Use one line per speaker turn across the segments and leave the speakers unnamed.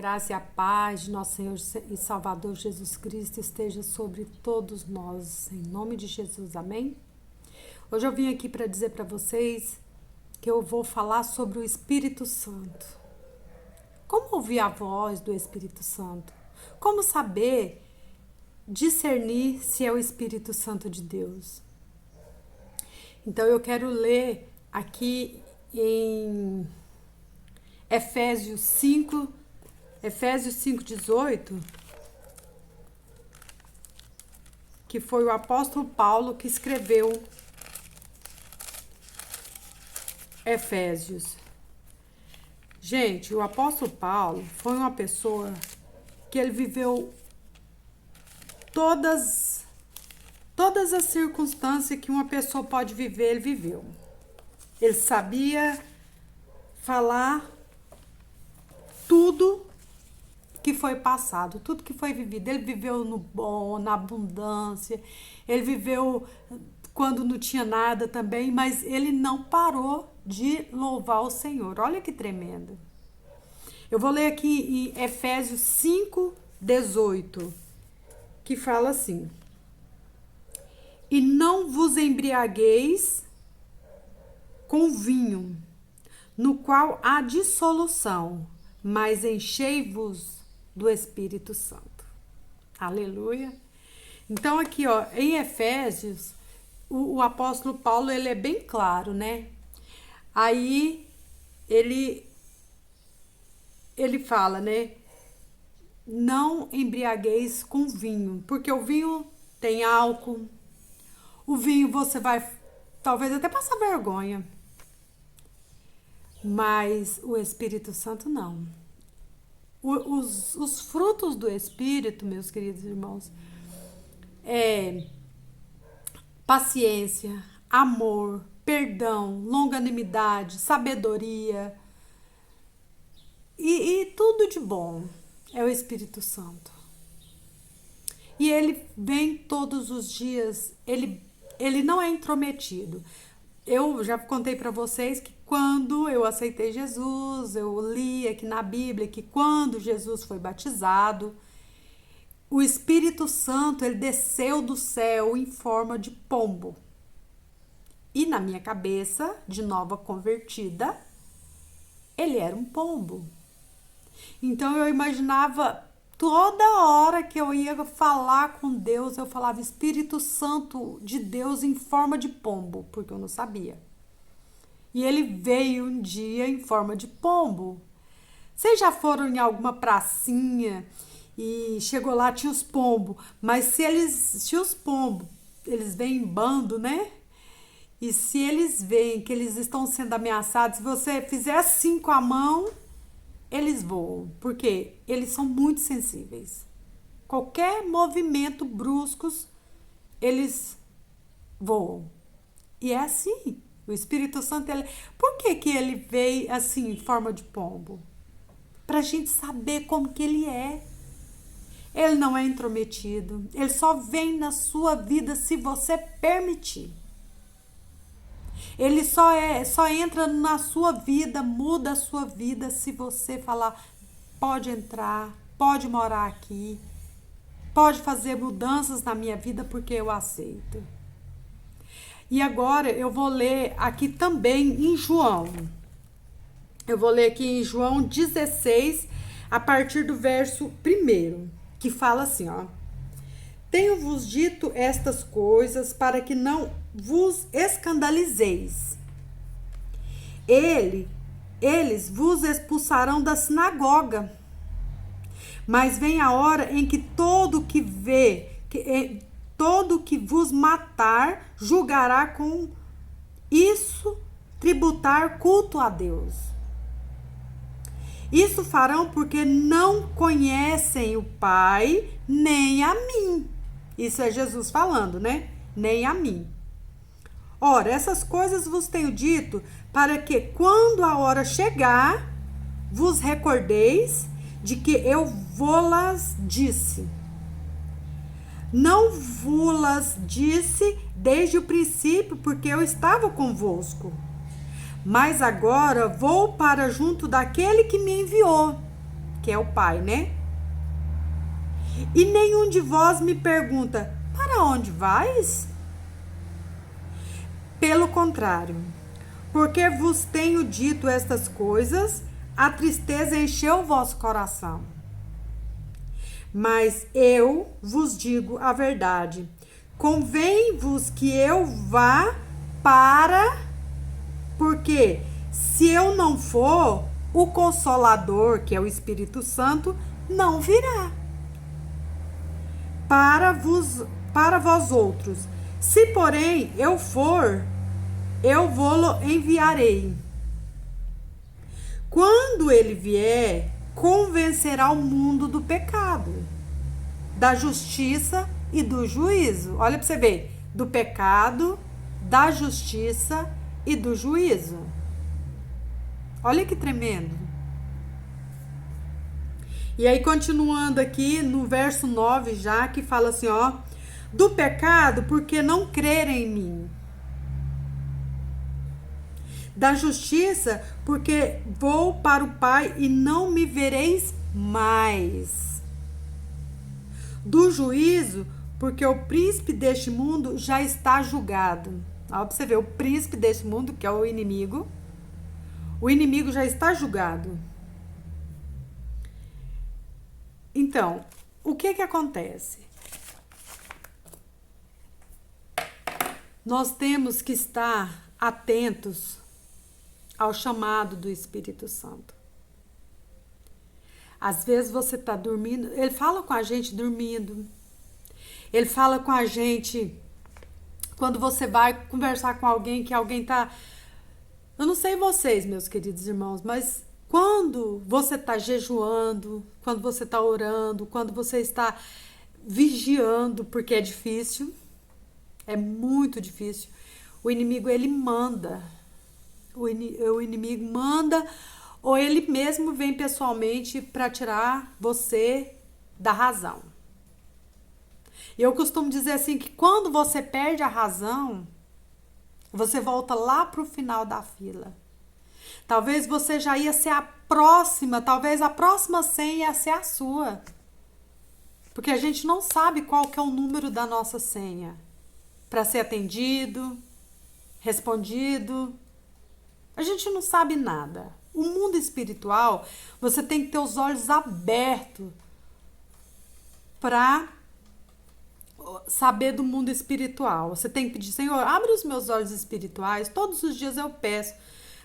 Graça e a paz de nosso Senhor e Salvador Jesus Cristo esteja sobre todos nós, em nome de Jesus, amém? Hoje eu vim aqui para dizer para vocês que eu vou falar sobre o Espírito Santo. Como ouvir a voz do Espírito Santo? Como saber discernir se é o Espírito Santo de Deus? Então eu quero ler aqui em Efésios 5:18, que foi o apóstolo Paulo que escreveu Efésios. Gente, o apóstolo Paulo foi uma pessoa que ele viveu todas as circunstâncias que uma pessoa pode viver, ele viveu. Ele sabia falar tudo que foi passado, tudo que foi vivido. Ele viveu no bom, na abundância, ele viveu quando não tinha nada também, mas ele não parou de louvar o Senhor. Olha que tremendo. Eu vou ler aqui em Efésios 5:18, que fala assim: E não vos embriagueis com vinho, no qual há dissolução, mas enchei-vos do Espírito Santo. Aleluia. Então aqui, ó, em Efésios, o apóstolo Paulo, ele é bem claro, né? Aí ele fala, né? Não embriagueis com vinho, porque o vinho tem álcool. O vinho você vai talvez até passar vergonha. Mas o Espírito Santo não. Os frutos do Espírito, meus queridos irmãos, é paciência, amor, perdão, longanimidade, sabedoria e tudo de bom é o Espírito Santo. E ele vem todos os dias, ele não é intrometido. Eu já contei para vocês que quando eu aceitei Jesus, eu li aqui na Bíblia que quando Jesus foi batizado, o Espírito Santo, ele desceu do céu em forma de pombo. E na minha cabeça, de nova convertida, ele era um pombo. Então eu imaginava toda hora que eu ia falar com Deus, eu falava Espírito Santo de Deus em forma de pombo, porque eu não sabia. E ele veio um dia em forma de pombo. Vocês já foram em alguma pracinha e chegou lá, tinha os pombos, mas se os pombos, eles vêm em bando, né? E se eles veem que eles estão sendo ameaçados, se você fizer assim com a mão, eles voam, porque eles são muito sensíveis. Qualquer movimento bruscos, eles voam. E é assim. O Espírito Santo, por que ele veio assim, em forma de pombo? Para a gente saber como que ele é. Ele não é intrometido. Ele só vem na sua vida se você permitir. Ele só entra na sua vida, muda a sua vida se você falar, pode entrar, pode morar aqui, pode fazer mudanças na minha vida porque eu aceito. E agora eu vou ler aqui também em João. Eu vou ler aqui em João 16, a partir do verso 1, que fala assim, ó. Tenho-vos dito estas coisas para que não vos escandalizeis. Eles vos expulsarão da sinagoga. Mas vem a hora em que todo que vos matar julgará com isso tributar culto a Deus. Isso farão porque não conhecem o Pai nem a mim. Isso é Jesus falando, né? Nem a mim. Ora, essas coisas vos tenho dito para que quando a hora chegar, vos recordeis de que eu vô-las disse. Não vou-las disse desde o princípio, porque eu estava convosco. Mas agora vou para junto daquele que me enviou, que que é o Pai, né? E nenhum de vós me pergunta: para onde vais? Pelo contrário, porque vos tenho dito estas coisas, a tristeza encheu o vosso coração. Mas eu vos digo a verdade. Convém-vos que eu vá porque se eu não for, o Consolador, que é o Espírito Santo, não virá para vós outros. Se, porém, eu for, eu vou-lo enviarei. Quando ele vier, convencerá o mundo do pecado, da justiça e do juízo. Olha para você ver, do pecado, da justiça e do juízo. Olha que tremendo. E aí, continuando aqui no verso 9 já, que fala assim, ó, do pecado, porque não crerem em mim. Da justiça, porque vou para o Pai e não me vereis mais. Do juízo, porque o príncipe deste mundo já está julgado. Ó, pra você ver, o príncipe deste mundo, que é o inimigo já está julgado. Então, o que acontece? Nós temos que estar atentos ao chamado do Espírito Santo. Às vezes você está dormindo, ele fala com a gente dormindo. Ele fala com a gente quando você vai conversar com alguém, que alguém está... Eu não sei vocês, meus queridos irmãos, mas quando você está jejuando, quando você está orando, quando você está vigiando, porque é difícil, é muito difícil, o inimigo, ele manda. O inimigo manda, ou ele mesmo vem pessoalmente para tirar você da razão. E eu costumo dizer assim, que quando você perde a razão, você volta lá para o final da fila. Talvez você já ia ser a próxima, talvez a próxima senha ia ser a sua. Porque a gente não sabe qual que é o número da nossa senha para ser atendido, respondido. A gente não sabe nada. O mundo espiritual, você tem que ter os olhos abertos para saber do mundo espiritual. Você tem que pedir, Senhor, abre os meus olhos espirituais. Todos os dias eu peço,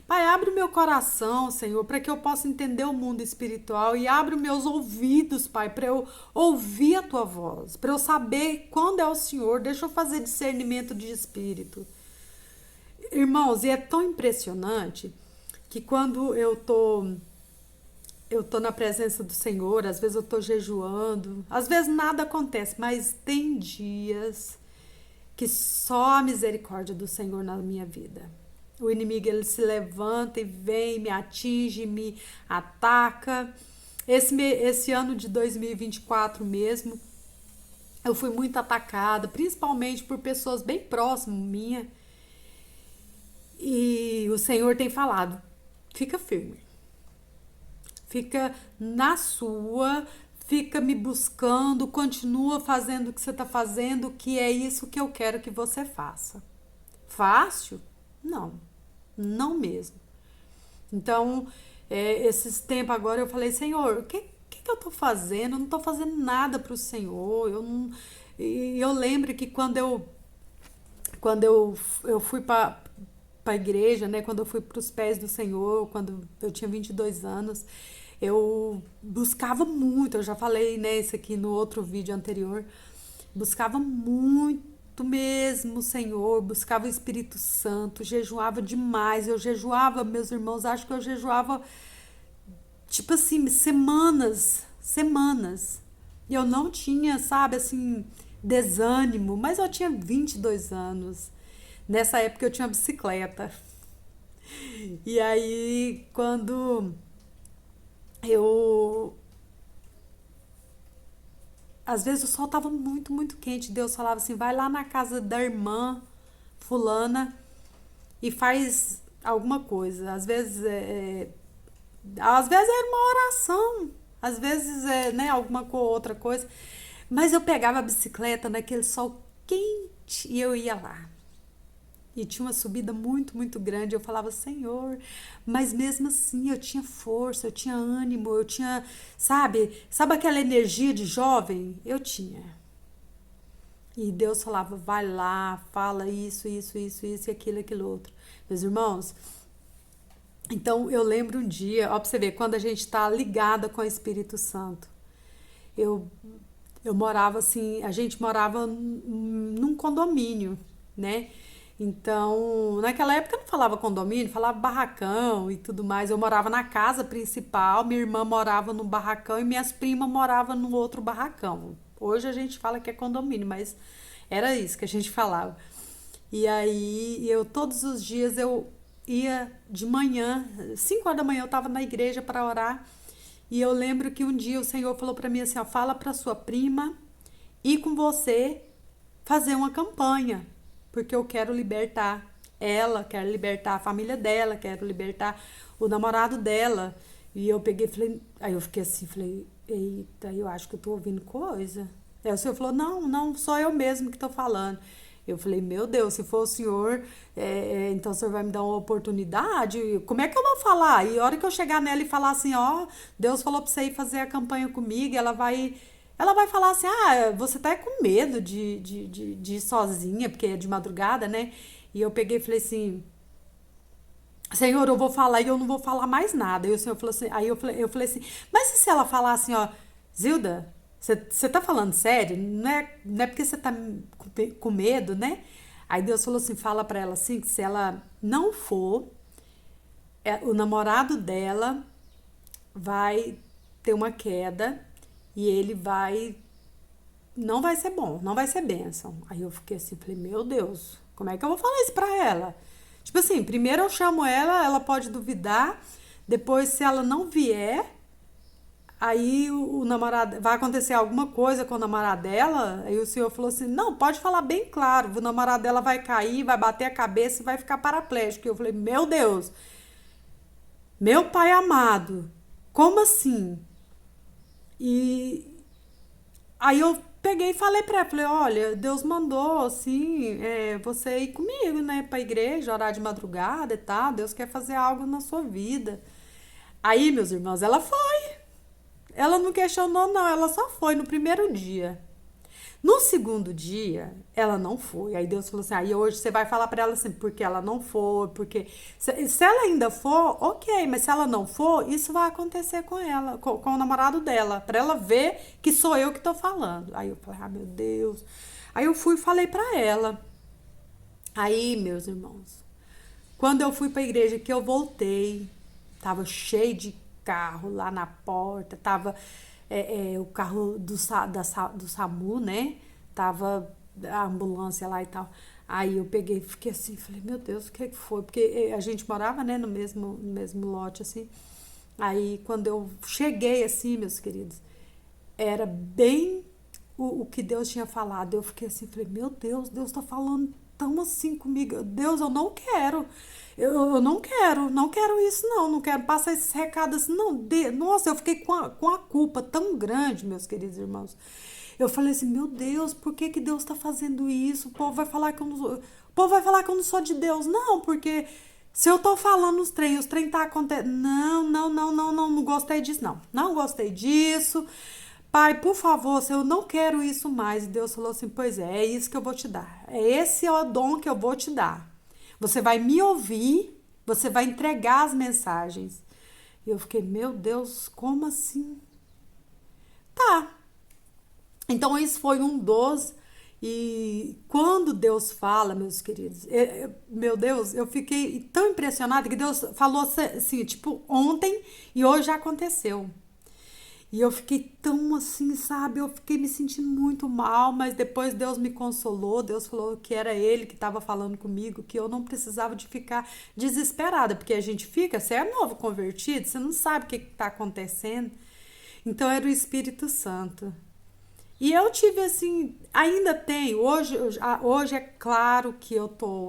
Pai, abre o meu coração, Senhor, para que eu possa entender o mundo espiritual, e abre os meus ouvidos, Pai, para eu ouvir a Tua voz, para eu saber quando é o Senhor. Deixa eu fazer discernimento de espírito. Irmãos, e é tão impressionante que quando eu tô na presença do Senhor, às vezes eu tô jejuando, às vezes nada acontece, mas tem dias que só a misericórdia do Senhor na minha vida. O inimigo, ele se levanta e vem, me atinge, me ataca. Esse ano de 2024 mesmo, eu fui muito atacada, principalmente por pessoas bem próximas minha. E o Senhor tem falado, fica firme, fica na sua, fica me buscando, continua fazendo o que você está fazendo, que é isso que eu quero que você faça. Fácil? Não, não mesmo. Então, esses tempos agora eu falei, Senhor, o que eu estou fazendo? Eu não estou fazendo nada para o Senhor. Eu lembro que quando eu fui para a igreja, né? Quando eu fui para os pés do Senhor, quando eu tinha 22 anos, eu buscava muito, eu já falei, né, isso aqui no outro vídeo anterior, buscava muito mesmo o Senhor, buscava o Espírito Santo, jejuava demais. Eu jejuava, meus irmãos, acho que eu jejuava, tipo assim, semanas. E eu não tinha, sabe, assim, desânimo, mas eu tinha 22 anos. Nessa época eu tinha bicicleta. E aí, quando eu... Às vezes o sol tava muito, muito quente. Deus falava assim, vai lá na casa da irmã fulana e faz alguma coisa. Às vezes era uma oração. às vezes né, outra coisa. Mas eu pegava a bicicleta naquele sol quente e eu ia lá. E tinha uma subida muito, muito grande. Eu falava, Senhor, mas mesmo assim eu tinha força, eu tinha ânimo, eu tinha, sabe aquela energia de jovem? Eu tinha. E Deus falava, vai lá, fala isso, e aquilo outro. Meus irmãos, então eu lembro um dia, ó, pra você ver, quando a gente está ligada com o Espírito Santo. Eu, eu morava assim, a gente morava num condomínio, né? Então, naquela época eu não falava condomínio, falava barracão e tudo mais. Eu morava na casa principal, minha irmã morava no barracão e minhas primas moravam no outro barracão. Hoje a gente fala que é condomínio, mas era isso que a gente falava. E aí, eu todos os dias eu ia de manhã, 5 horas da manhã eu estava na igreja para orar. E eu lembro que um dia o Senhor falou para mim assim, ó, fala para sua prima ir com você fazer uma campanha, porque eu quero libertar ela, quero libertar a família dela, quero libertar o namorado dela. E eu peguei, falei, aí eu fiquei assim, falei, eita, eu acho que eu tô ouvindo coisa. Aí o senhor falou, não, não, sou eu mesmo que tô falando. Eu falei, meu Deus, se for o senhor, então o senhor vai me dar uma oportunidade? Como é que eu vou falar? E a hora que eu chegar nela e falar assim, ó, Deus falou pra você ir fazer a campanha comigo, ela vai falar assim, ah, você tá com medo de ir sozinha, porque é de madrugada, né? E eu peguei e falei assim, Senhor, eu vou falar e eu não vou falar mais nada. E o Senhor falou assim, aí eu falei assim, mas e se ela falar assim, ó, Zilda, você tá falando sério? Não é porque você tá com medo, né? Aí Deus falou assim, fala pra ela assim, que se ela não for, o namorado dela vai ter uma queda e ele não vai ser bom, não vai ser bênção. Aí eu fiquei assim, falei, meu Deus, como é que eu vou falar isso pra ela? Tipo assim, primeiro eu chamo ela pode duvidar, depois se ela não vier, aí o namorado, vai acontecer alguma coisa com o namorado dela, aí o senhor falou assim, não, pode falar bem claro, o namorado dela vai cair, vai bater a cabeça e vai ficar paraplégico. E eu falei, meu Deus, meu pai amado, como assim? E aí eu peguei e falei pra ela, falei, olha, Deus mandou, assim, você ir comigo, né, pra igreja, orar de madrugada e tal, Deus quer fazer algo na sua vida. Aí, meus irmãos, ela foi. Ela não questionou, não, ela só foi no primeiro dia. No segundo dia, ela não foi. Aí Deus falou assim: aí hoje você vai falar pra ela assim, porque ela não foi, porque. Se ela ainda for, ok, mas se ela não for, isso vai acontecer com ela, com o namorado dela, pra ela ver que sou eu que tô falando. Aí eu falei: ah, meu Deus. Aí eu fui e falei pra ela. Aí, meus irmãos, quando eu fui pra igreja que eu voltei, tava cheio de carro lá na porta, tava o carro do SAMU, né? Tava a ambulância lá e tal. Aí eu peguei, fiquei assim, falei, meu Deus, o que que foi? Porque a gente morava, né, no mesmo lote, assim. Aí quando eu cheguei assim, meus queridos, era bem o que Deus tinha falado. Eu fiquei assim, falei, meu Deus, Deus tá falando tão assim comigo. Deus, eu não quero. Eu não quero isso, não quero passar esses recados assim, não. Nossa, eu fiquei com a culpa tão grande, meus queridos irmãos. Eu falei assim, meu Deus, por que que Deus tá fazendo isso? O povo vai falar que eu não sou, o povo vai falar que eu não sou de Deus. Não, porque se eu tô falando os trem tá acontecendo. Não, não, não, não, não, não gostei disso, não. Não gostei disso. Pai, por favor, eu não quero isso mais. E Deus falou assim: pois é isso que eu vou te dar. Esse é o dom que eu vou te dar. Você vai me ouvir, você vai entregar as mensagens. E eu fiquei, meu Deus, como assim? Tá. Então, isso foi um dos. E quando Deus fala, meus queridos, meu Deus, eu fiquei tão impressionada que Deus falou assim, tipo, ontem e hoje já aconteceu. E eu fiquei tão assim, sabe? Eu fiquei me sentindo muito mal, mas depois Deus me consolou. Deus falou que era Ele que estava falando comigo, que eu não precisava de ficar desesperada, porque a gente fica, você é novo convertido, você não sabe o que está acontecendo. Então era o Espírito Santo. E eu tive assim, ainda tenho, hoje é claro que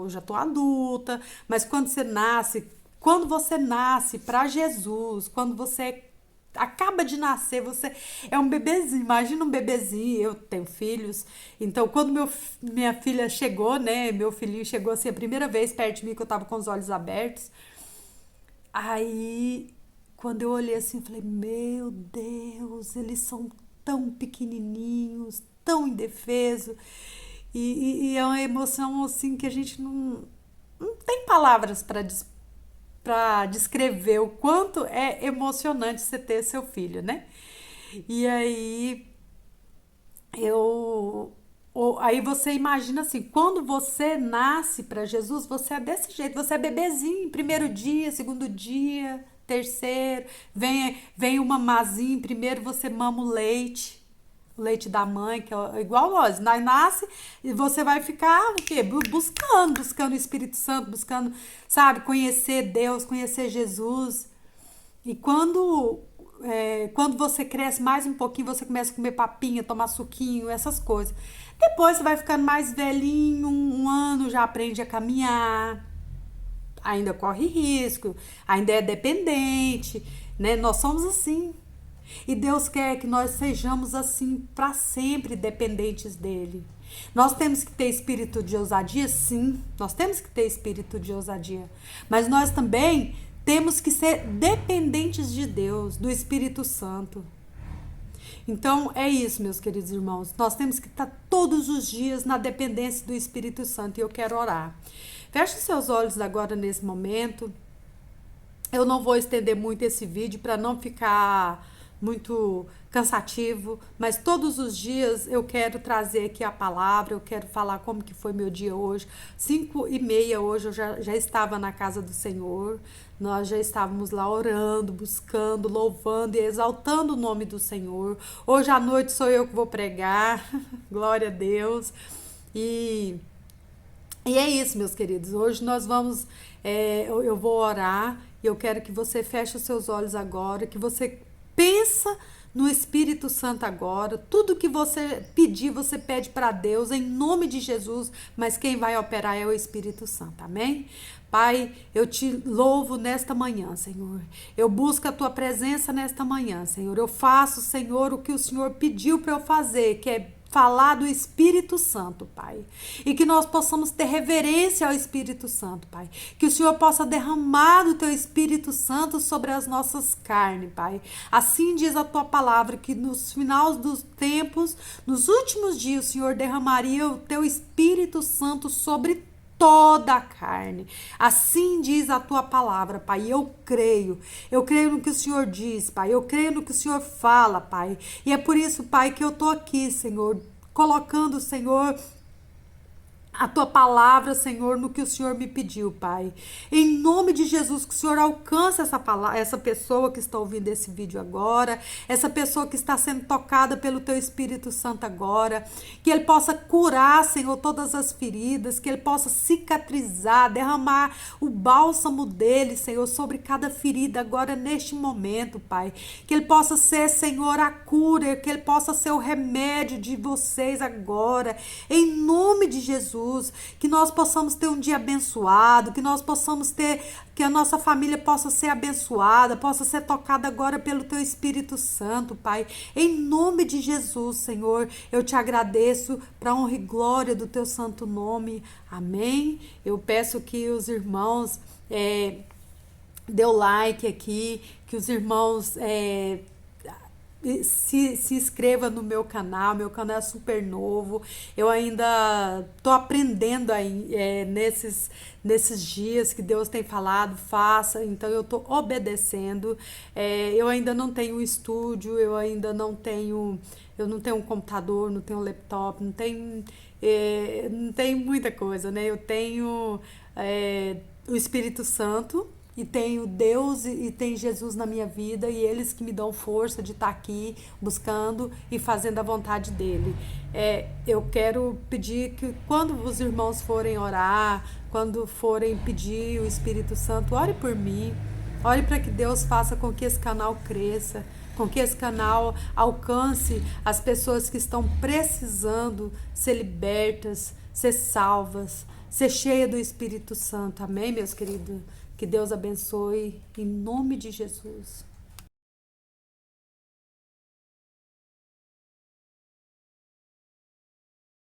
já tô adulta, mas quando você nasce para Jesus, quando você acaba de nascer, você é um bebezinho, imagina um bebezinho, eu tenho filhos, então quando minha filha chegou, né, meu filhinho chegou assim a primeira vez perto de mim, que eu tava com os olhos abertos, aí quando eu olhei assim, eu falei, meu Deus, eles são tão pequenininhos, tão indefesos, e é uma emoção assim que a gente não tem palavras para descrever o quanto é emocionante você ter seu filho, né? E aí eu aí você imagina assim, quando você nasce para Jesus, você é desse jeito, você é bebezinho, primeiro dia, segundo dia, terceiro, vem uma mamazinha, primeiro você mama o leite da mãe, que é igual nós, nasce e você vai ficar o quê? Buscando o Espírito Santo, buscando, sabe, conhecer Deus, conhecer Jesus. E quando você cresce mais um pouquinho, você começa a comer papinha, tomar suquinho, essas coisas. Depois você vai ficando mais velhinho, um ano já aprende a caminhar, ainda corre risco, ainda é dependente, né? Nós somos assim. E Deus quer que nós sejamos assim para sempre dependentes dele. Nós temos que ter espírito de ousadia? Sim, nós temos que ter espírito de ousadia. Mas nós também temos que ser dependentes de Deus, do Espírito Santo. Então é isso, meus queridos irmãos. Nós temos que estar todos os dias na dependência do Espírito Santo e eu quero orar. Feche os seus olhos agora nesse momento. Eu não vou estender muito esse vídeo para não ficar muito cansativo, mas todos os dias eu quero trazer aqui a palavra, eu quero falar como que foi meu dia hoje. 5:30 hoje eu já estava na casa do Senhor, nós já estávamos lá orando, buscando, louvando e exaltando o nome do Senhor. Hoje à noite sou eu que vou pregar, glória a Deus. E é isso, meus queridos. Hoje nós vamos, eu vou orar e eu quero que você feche os seus olhos agora, que você pensa no Espírito Santo agora. Tudo que você pedir, você pede para Deus em nome de Jesus, mas quem vai operar é o Espírito Santo. Amém? Pai, eu te louvo nesta manhã, Senhor. Eu busco a tua presença nesta manhã, Senhor. Eu faço, Senhor, o que o Senhor pediu para eu fazer, que é falar do Espírito Santo, Pai. E que nós possamos ter reverência ao Espírito Santo, Pai. Que o Senhor possa derramar do teu Espírito Santo sobre as nossas carnes, Pai. Assim diz a tua palavra, que nos finais dos tempos, nos últimos dias, o Senhor derramaria o teu Espírito Santo sobre toda a carne. Assim diz a tua palavra, Pai. Eu creio no que o Senhor diz, Pai. Eu creio no que o Senhor fala, Pai. E é por isso, Pai, que eu tô aqui, Senhor, colocando, Senhor, a tua palavra, Senhor, no que o Senhor me pediu, Pai. Em nome de Jesus, que o Senhor alcance essa pessoa que está ouvindo esse vídeo agora, essa pessoa que está sendo tocada pelo teu Espírito Santo agora, que ele possa curar, Senhor, todas as feridas, que ele possa cicatrizar, derramar o bálsamo dele, Senhor, sobre cada ferida agora neste momento, Pai. Que ele possa ser, Senhor, a cura, que ele possa ser o remédio de vocês agora, em nome de Jesus. Que nós possamos ter um dia abençoado, que nós possamos ter, que a nossa família possa ser abençoada, possa ser tocada agora pelo teu Espírito Santo, Pai. Em nome de Jesus, Senhor, eu te agradeço para honra e glória do teu santo nome. Amém. Eu peço que os irmãos dê o like aqui, que os irmãos se inscreva no meu canal é super novo, eu ainda tô aprendendo aí, nesses dias que Deus tem falado, faça, então eu tô obedecendo, eu ainda não tenho um estúdio, eu não tenho um computador, não tenho um laptop, não tenho muita coisa, né, eu tenho o Espírito Santo, e tenho Deus e tem Jesus na minha vida e eles que me dão força de estar aqui buscando e fazendo a vontade dele. Eu quero pedir que quando os irmãos forem orar, quando forem pedir o Espírito Santo, ore por mim, ore para que Deus faça com que esse canal cresça, com que esse canal alcance as pessoas que estão precisando ser libertas, ser salvas, ser cheia do Espírito Santo. Amém, meus queridos? Que Deus abençoe em nome de Jesus.